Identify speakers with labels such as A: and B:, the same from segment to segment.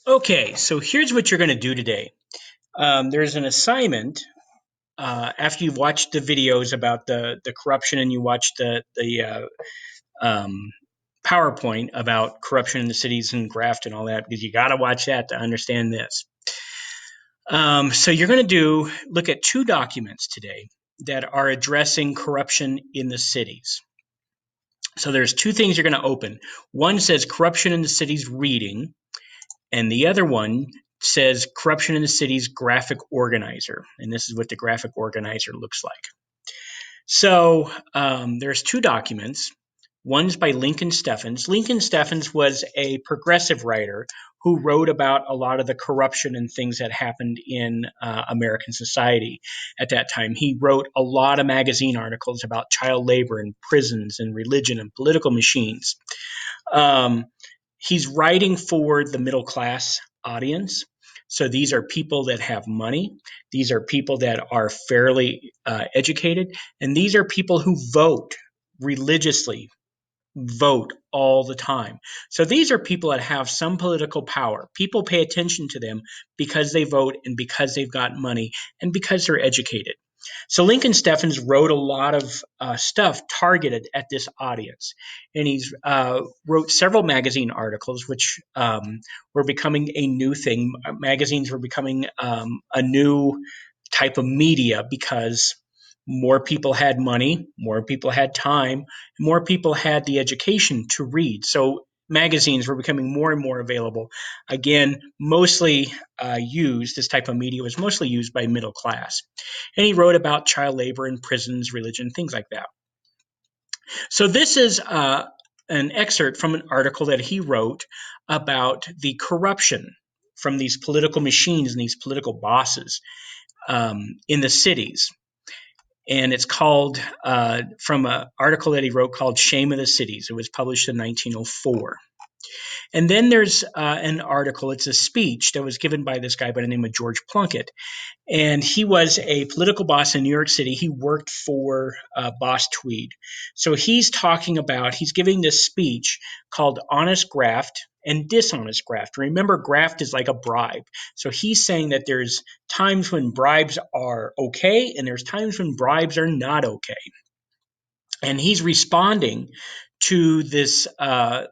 A: Okay, so here's what you're going to do today. There's an assignment after you've watched the videos about the corruption and you watch the PowerPoint about corruption in the cities and graft and all that, because you got to watch that to understand this. So you're going to look at two documents today that are addressing corruption in the cities. So there's two things you're going to open. One says corruption in the cities reading, and the other one says corruption in the city's graphic organizer. And this is what the graphic organizer looks like. So there's two documents. One's by Lincoln Steffens. Lincoln Steffens was a progressive writer who wrote about a lot of the corruption and things that happened in American society at that time. He wrote a lot of magazine articles about child labor and prisons and religion and political machines. He's writing for the middle class audience. So these are people that have money. These are people that are fairly educated. And these are people who vote religiously, vote all the time. So these are people that have some political power. People pay attention to them because they vote and because they've got money and because they're educated. So Lincoln Steffens wrote a lot of stuff targeted at this audience, and he's wrote several magazine articles, which were becoming a new thing. Magazines were becoming a new type of media because more people had money, more people had time, more people had the education to read. So magazines were becoming more and more available. Again, mostly used, this type of media was mostly used by middle class. And he wrote about child labor in prisons, religion, things like that. So this is an excerpt from an article that he wrote about the corruption from these political machines and these political bosses in the cities. And it's called, from an article that he wrote called Shame of the Cities. It was published in 1904. And then there's an article, it's a speech that was given by this guy by the name of George Plunkett. And he was a political boss in New York City. He worked for Boss Tweed. So he's giving this speech called Honest Graft and Dishonest Graft. Remember, graft is like a bribe. So he's saying that there's times when bribes are okay and there's times when bribes are not okay. And he's responding to this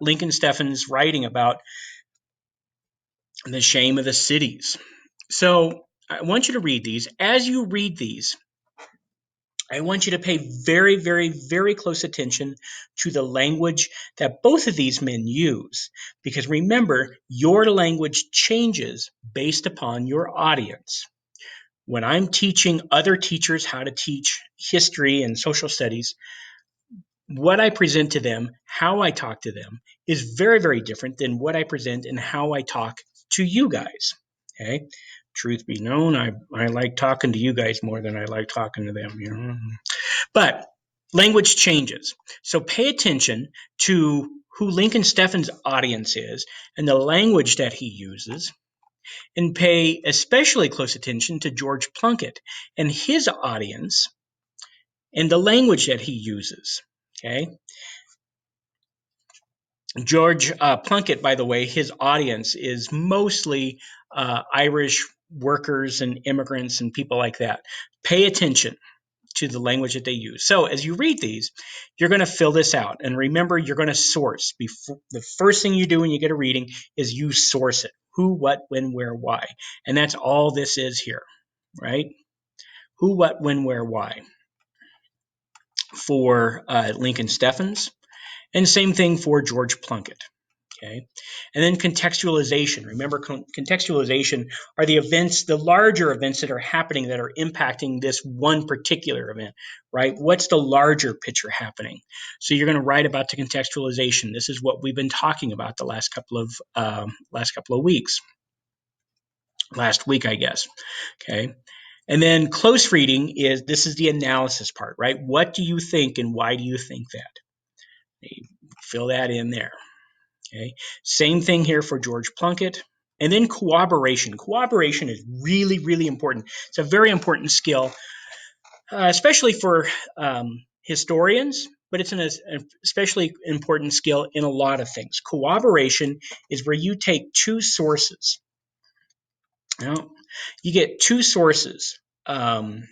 A: Lincoln Steffens writing about the shame of the cities. So I want you to read these. As you read these, I want you to pay very, very, very close attention to the language that both of these men use. Because remember, your language changes based upon your audience. When I'm teaching other teachers how to teach history and social studies, what I present to them, how I talk to them, is very, very different than what I present and how I talk to you guys. Okay? Truth be known, I like talking to you guys more than I like talking to them. You know? But language changes. So pay attention to who Lincoln Steffens' audience is and the language that he uses, and pay especially close attention to George Plunkett and his audience and the language that he uses. Okay. George Plunkett, by the way, his audience is mostly Irish workers and immigrants and people like that. Pay attention to the language that they use. So as you read these, you're going to fill this out. And remember, you're going to source. The first thing you do when you get a reading is you source it. Who, what, when, where, why. And that's all this is here, right? Who, what, when, where, why. For Lincoln Steffens. And same thing for George Plunkett. Okay. And then contextualization. Remember, contextualization are the events, the larger events that are happening that are impacting this one particular event, right? What's the larger picture happening? So you're going to write about the contextualization. This is what we've been talking about the last couple of weeks. Last week, I guess. Okay. And then close reading this is the analysis part, right? What do you think and why do you think that? You fill that in there. Okay. Same thing here for George Plunkett. And then cooperation. Cooperation is really, really important. It's a very important skill, especially for historians but it's an especially important skill in a lot of things. Corroboration is where you take two sources. You get two sources, and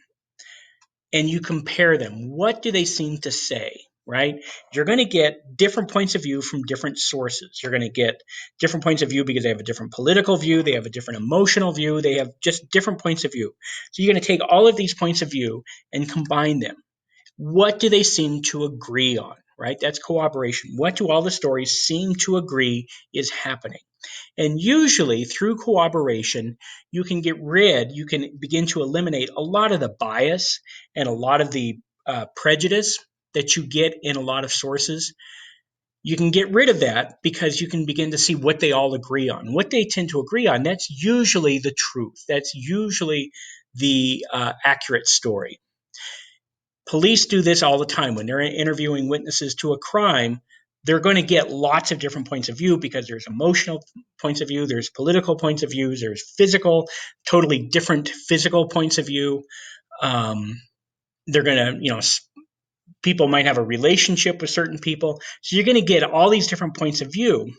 A: you compare them. What do they seem to say? Right? You're going to get different points of view from different sources. You're going to get different points of view because they have a different political view, they have a different emotional view, they have just different points of view. So you're going to take all of these points of view and combine them. What do they seem to agree on? Right? That's corroboration. What do all the stories seem to agree is happening? And usually through corroboration, you can begin to eliminate a lot of the bias and a lot of the prejudice that you get in a lot of sources. You can get rid of that because you can begin to see what they all agree on. What they tend to agree on, that's usually the truth. That's usually the accurate story. Police do this all the time. When they're interviewing witnesses to a crime, they're going to get lots of different points of view because there's emotional points of view, there's political points of view, there's physical, totally different physical points of view. They're going to, people might have a relationship with certain people. So you're going to get all these different points of view.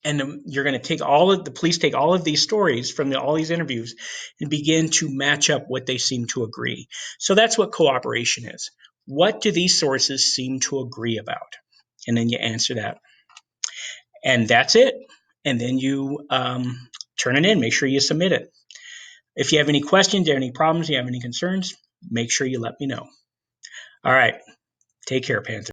A: And you're going to the police take all of these stories from all these interviews and begin to match up what they seem to agree. So that's what corroboration is. What do these sources seem to agree about? And then you answer that. And that's it. And then you turn it in. Make sure you submit it. If you have any questions, you have any problems, you have any concerns, make sure you let me know. All right. Take care, Panther.